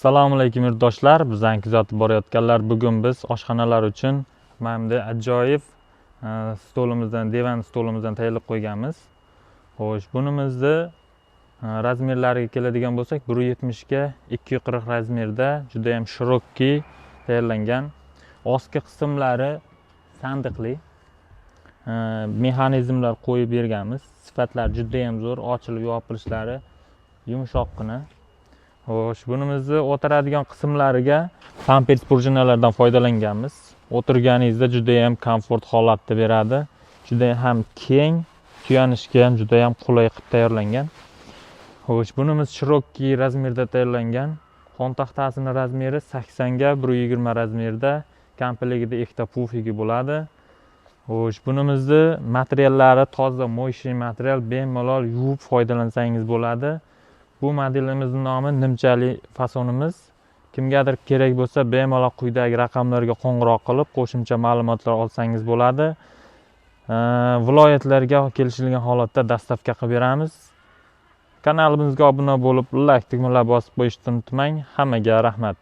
Assalomu alaykum yurtdoshlar, bizdan kuzatib borayotganlar. Bugun biz oshxonalar uchun mana ajoyib stolimizdan, divan stolimizdan tayyorlab qo'yganmiz. Xo'sh, bunimizni razmerlariga keladigan bo'lsak, 170 ga 240 razmerda juda ham shirokki tayyorlangan. Ostki qismlari sandiqli mexanizmlar qo'yib berganmiz. Sifatlari juda ham zo'r, ochilib yopilishlari yumshoqqina. Xo'sh, bunimizni o'tiradigan qismlariga pampers prujinalardan foydalanganmiz. O'tirganingizda juda ham komfort holatda beradi. Juda ham keng, tuyanishga ham juda ham qulay qilib tayyorlangan. Xo'sh, bunimiz shirokki razmerda tayyorlangan. Xon taxtasining razmeri 80 ga 120 razmerda, komplegtida ikkita pufigi bo'ladi. Xo'sh, bunimizni materiallari toza, mo'yshin material, bemalol yuvib foydalansangiz bo'ladi. Bu modelimizning nomi nimchali fasonimiz. Kimgadir kerak bo'lsa, bemalol quyidagi raqamlarga qo'ng'iroq qilib, qo'shimcha ma'lumotlar olsangiz bo'ladi. Viloyatlarga kelishilgan holatda dostavka qilib beramiz. Kanalimizga obuna bo'lib, like tugmalarini bosib qo'yishni unutmang. Hammaga rahmat.